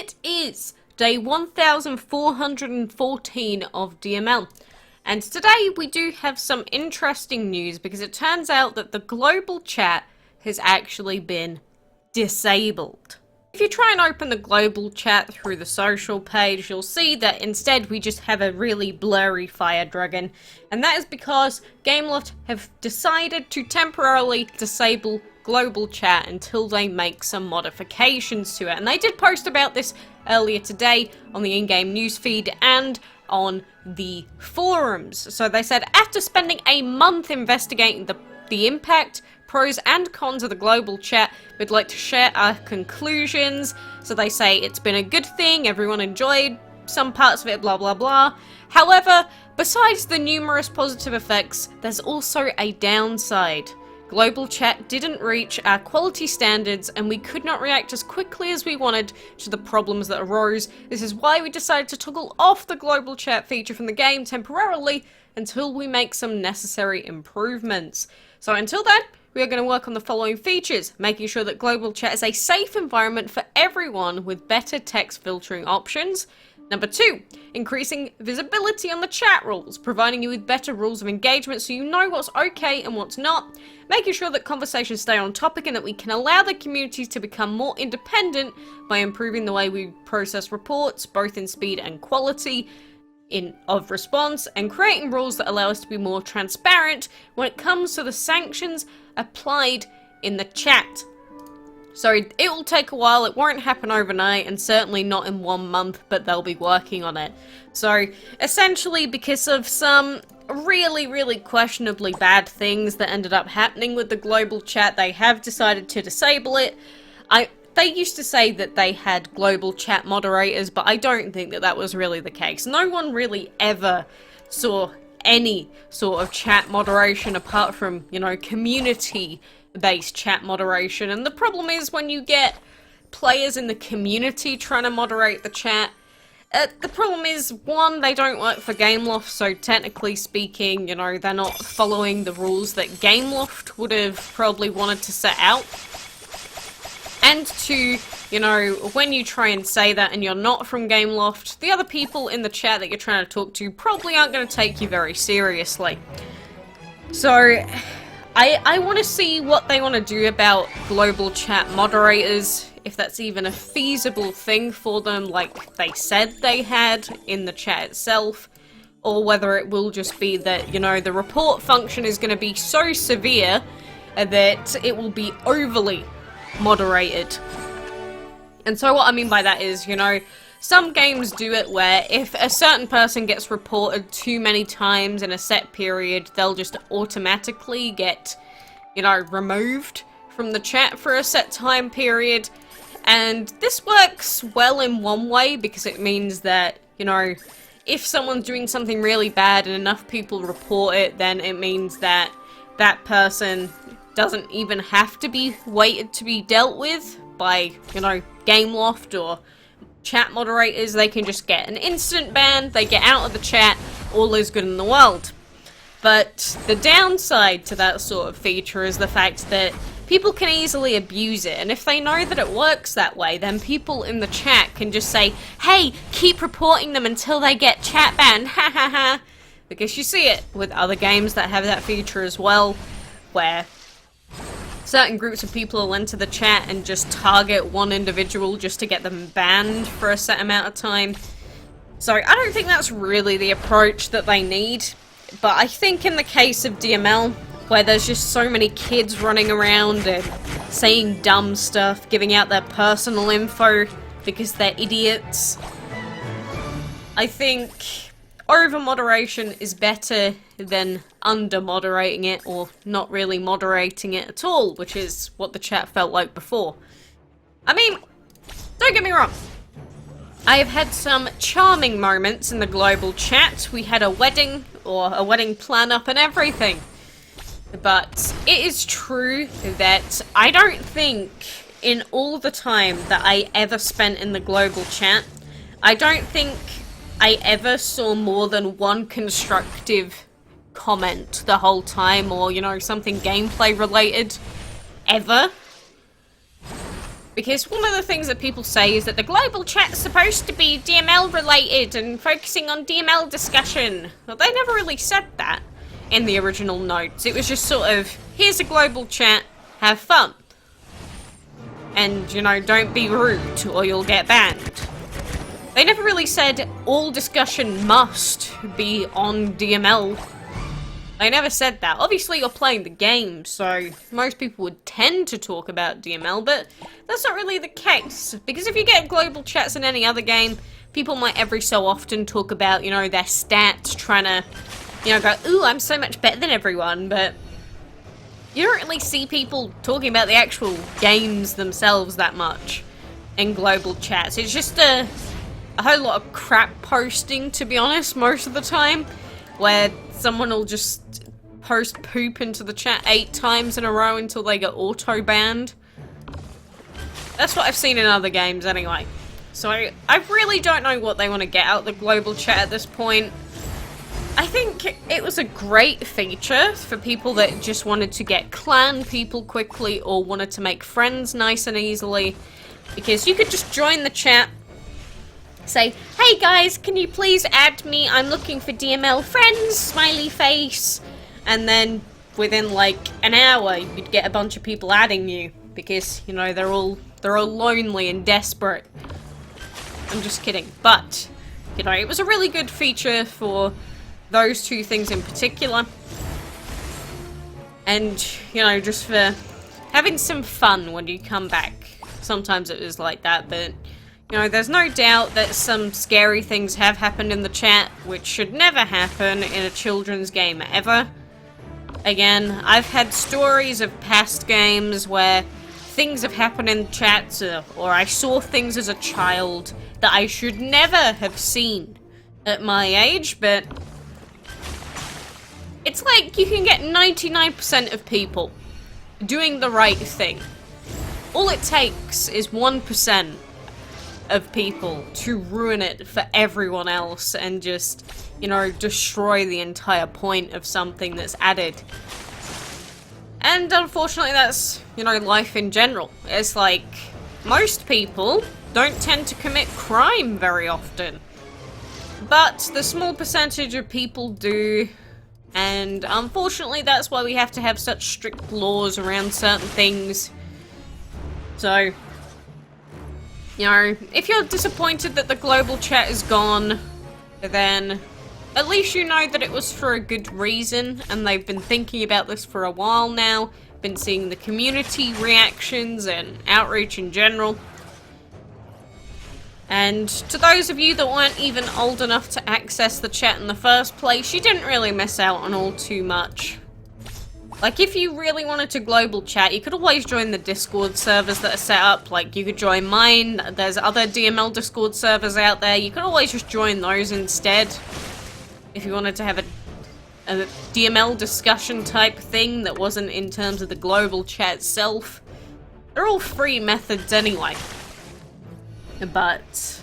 It is day 1414 of DML. And today we do have some interesting news because it turns out that the global chat has actually been disabled. If you try and open the global chat through the social page, you'll see that instead we just have a really blurry fire dragon. And that is because Gameloft have decided to temporarily disable global chat until they make some modifications to it. And they did post about this earlier today on the in-game newsfeed and on the forums. So they said, after spending a month investigating the impact, pros and cons of the global chat, we'd like to share our conclusions. So they say it's been a good thing, everyone enjoyed some parts of it, blah blah blah. However, besides the numerous positive effects, there's also a downside. Global chat didn't reach our quality standards and we could not react as quickly as we wanted to the problems that arose. This is why we decided to toggle off the global chat feature from the game temporarily until we make some necessary improvements. So until then, we are going to work on the following features, making sure that global chat is a safe environment for everyone with better text filtering options. Number 2, increasing visibility on the chat rules, providing you with better rules of engagement so you know what's okay and what's not, making sure that conversations stay on topic and that we can allow the communities to become more independent by improving the way we process reports, both in speed and quality of response, and creating rules that allow us to be more transparent when it comes to the sanctions applied in the chat. So it will take a while, it won't happen overnight, and certainly not in 1 month, but they'll be working on it. So essentially, because of some really questionably bad things that ended up happening with the global chat, they have decided to disable it. They used to say that they had global chat moderators, but I don't think that that was really the case. No one really ever saw any sort of chat moderation apart from, you know, community-based chat moderation. And the problem is when you get players in the community trying to moderate the chat, the problem is, one, they don't work for Gameloft, so technically speaking, you know, they're not following the rules that Gameloft would have probably wanted to set out. And 2, you know, when you try and say that and you're not from Gameloft, the other people in the chat that you're trying to talk to probably aren't going to take you very seriously. So, I want to see what they want to do about global chat moderators, if that's even a feasible thing for them like they said they had in the chat itself, or whether it will just be that, you know, the report function is going to be so severe that it will be overly moderated. And so what I mean by that is, you know, some games do it where if a certain person gets reported too many times in a set period, they'll just automatically get, you know, removed from the chat for a set time period. And this works well in one way because it means that, you know, if someone's doing something really bad and enough people report it, then it means that that person doesn't even have to be waited to be dealt with by, you know, Gameloft or chat moderators. They can just get an instant ban, they get out of the chat, all is good in the world. But the downside to that sort of feature is the fact that people can easily abuse it, and if they know that it works that way, then people in the chat can just say, hey, keep reporting them until they get chat banned, ha ha ha. Because you see it with other games that have that feature as well, where certain groups of people will enter the chat and just target one individual just to get them banned for a set amount of time. So I don't think that's really the approach that they need. But I think in the case of DML, where there's just so many kids running around and saying dumb stuff, giving out their personal info because they're idiots, I think over-moderation is better than under-moderating it, or not really moderating it at all, which is what the chat felt like before. I mean, don't get me wrong. I have had some charming moments in the global chat. We had a wedding, or a wedding plan up and everything. But it is true that I don't think in all the time that I ever spent in the global chat, I don't think I ever saw more than one constructive comment the whole time, or, you know, something gameplay related, ever. Because one of the things that people say is that the global chat's supposed to be DML related and focusing on DML discussion. Well, they never really said that in the original notes. It was just sort of, here's a global chat, have fun. And, you know, don't be rude or you'll get banned. They never really said all discussion must be on DML. They never said that. Obviously, you're playing the game, so most people would tend to talk about DML, but that's not really the case. Because if you get global chats in any other game, people might every so often talk about, you know, their stats, trying to, you know, go, ooh, I'm so much better than everyone, but you don't really see people talking about the actual games themselves that much in global chats. It's just a whole lot of crap posting, to be honest, most of the time, where someone will just post poop into the chat 8 times in a row until they get auto-banned. That's what I've seen in other games anyway. So I really don't know what they want to get out of the global chat at this point. I think it was a great feature for people that just wanted to get clan people quickly or wanted to make friends nice and easily. Because you could just join the chat, say, hey guys, can you please add me? I'm looking for DML friends, smiley face. And then within like an hour, you'd get a bunch of people adding you because, you know, they're all lonely and desperate. I'm just kidding. But, you know, it was a really good feature for those two things in particular. And, you know, just for having some fun when you come back. Sometimes it was like that, but you know, there's no doubt that some scary things have happened in the chat, which should never happen in a children's game ever. Again, I've had stories of past games where things have happened in chats, or I saw things as a child that I should never have seen at my age, but it's like you can get 99% of people doing the right thing. All it takes is 1% of people to ruin it for everyone else and just, you know, destroy the entire point of something that's added. And unfortunately that's, you know, life in general. It's like, most people don't tend to commit crime very often. But the small percentage of people do, and unfortunately that's why we have to have such strict laws around certain things. So, you know, if you're disappointed that the global chat is gone, then at least you know that it was for a good reason, and they've been thinking about this for a while now, been seeing the community reactions and outreach in general. And to those of you that weren't even old enough to access the chat in the first place, you didn't really miss out on all too much. Like, if you really wanted to global chat, you could always join the Discord servers that are set up. Like, you could join mine. There's other DML Discord servers out there. You could always just join those instead. If you wanted to have a DML discussion type thing that wasn't in terms of the global chat itself. They're all free methods anyway. But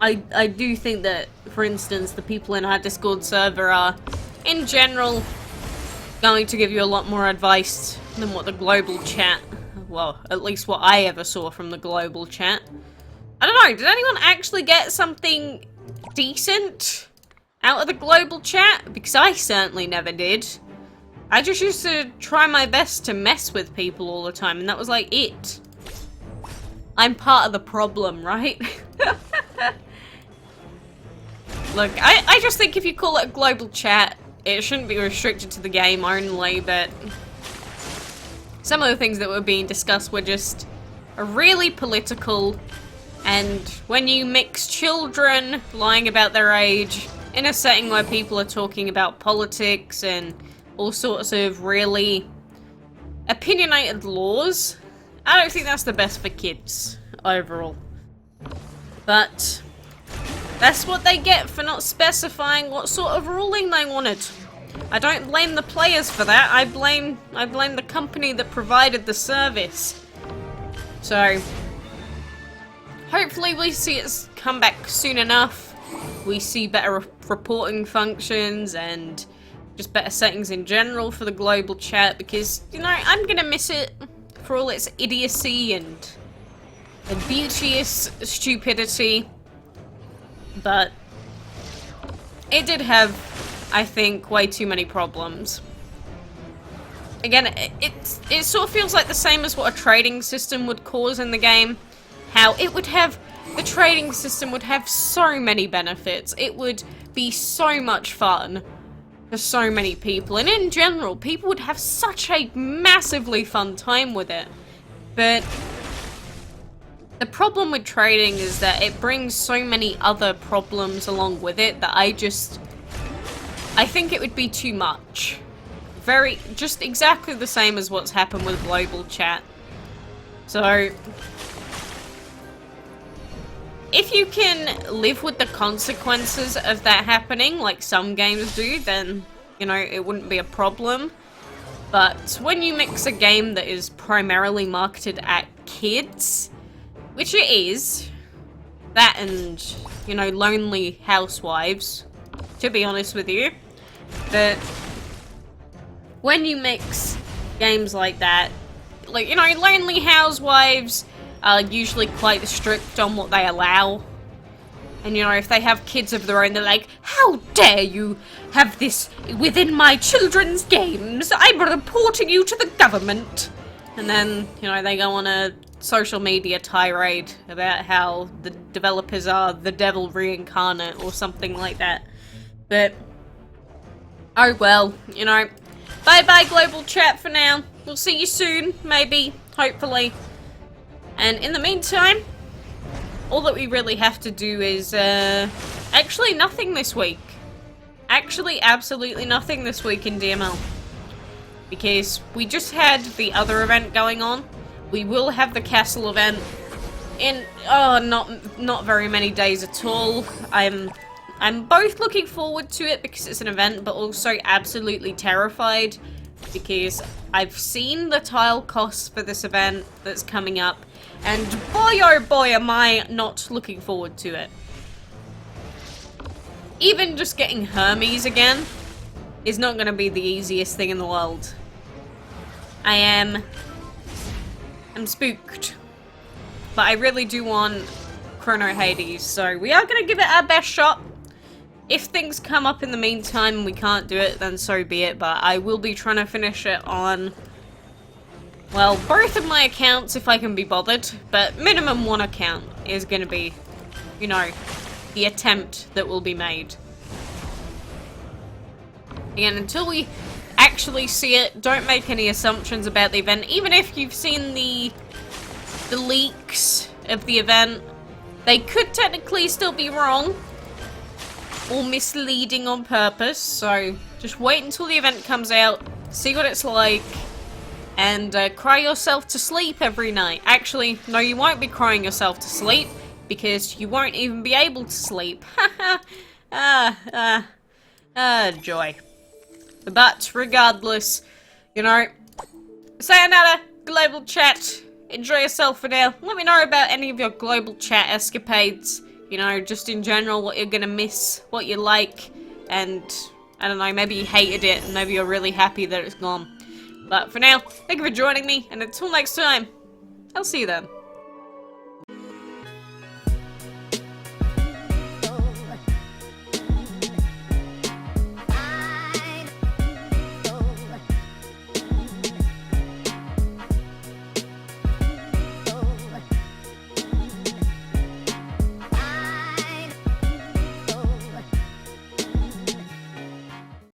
I do think that, for instance, the people in our Discord server are, in general, going to give you a lot more advice than what the global chat, well, at least what I ever saw from the global chat. I don't know, did anyone actually get something decent out of the global chat? Because I certainly never did. I just used to try my best to mess with people all the time, and that was like it. I'm part of the problem, right? Look, I just think if you call it a global chat, it shouldn't be restricted to the game only, but some of the things that were being discussed were just really political, and when you mix children lying about their age in a setting where people are talking about politics and all sorts of really opinionated laws, I don't think that's the best for kids overall. But that's what they get for not specifying what sort of ruling they wanted. I don't blame the players for that. I blame the company that provided the service. So hopefully we see it come back soon enough. We see better reporting functions and just better settings in general for the global chat, because, you know, I'm gonna miss it for all its idiocy and and beauteous stupidity, but it did have, I think, way too many problems. Again, it sort of feels like the same as what a trading system would cause in the game. How it would have, the trading system would have so many benefits. It would be so much fun for so many people. And in general, people would have such a massively fun time with it. But the problem with trading is that it brings so many other problems along with it that I think it would be too much. Just exactly the same as what's happened with global chat. So, if you can live with the consequences of that happening, like some games do, then, you know, it wouldn't be a problem. But when you mix a game that is primarily marketed at kids, which it is, that and, you know, lonely housewives, to be honest with you, that when you mix games like that, like, you know, lonely housewives are usually quite strict on what they allow. And, you know, if they have kids of their own, they're like, how dare you have this within my children's games? I'm reporting you to the government. And then, you know, they go on a social media tirade about how the developers are the devil reincarnate or something like that. But, oh well, you know, bye-bye global chat for now. We'll see you soon, maybe, hopefully. And in the meantime, all that we really have to do is, actually nothing this week. Actually, absolutely nothing this week in DML. Because we just had the other event going on. We will have the castle event in, not very many days at all. I'm both looking forward to it because it's an event, but also absolutely terrified because I've seen the tile costs for this event that's coming up, and boy oh boy am I not looking forward to it. Even just getting Hermes again is not going to be the easiest thing in the world. I'm spooked. But I really do want Chrono Hades, so we are going to give it our best shot. If things come up in the meantime and we can't do it, then so be it, but I will be trying to finish it on, well, both of my accounts if I can be bothered, but minimum one account is going to be, you know, the attempt that will be made. Again, until we actually see it, don't make any assumptions about the event. Even if you've seen the leaks of the event, they could technically still be wrong or misleading on purpose, so just wait until the event comes out, see what it's like, and cry yourself to sleep every night. Actually, no, you won't be crying yourself to sleep, because you won't even be able to sleep. Joy. But regardless, you know, sayonara, global chat. Enjoy yourself for now. Let me know about any of your global chat escapades. You know, just in general, what you're gonna miss, what you like, and I don't know, maybe you hated it, and maybe you're really happy that it's gone. But for now, thank you for joining me, and until next time, I'll see you then.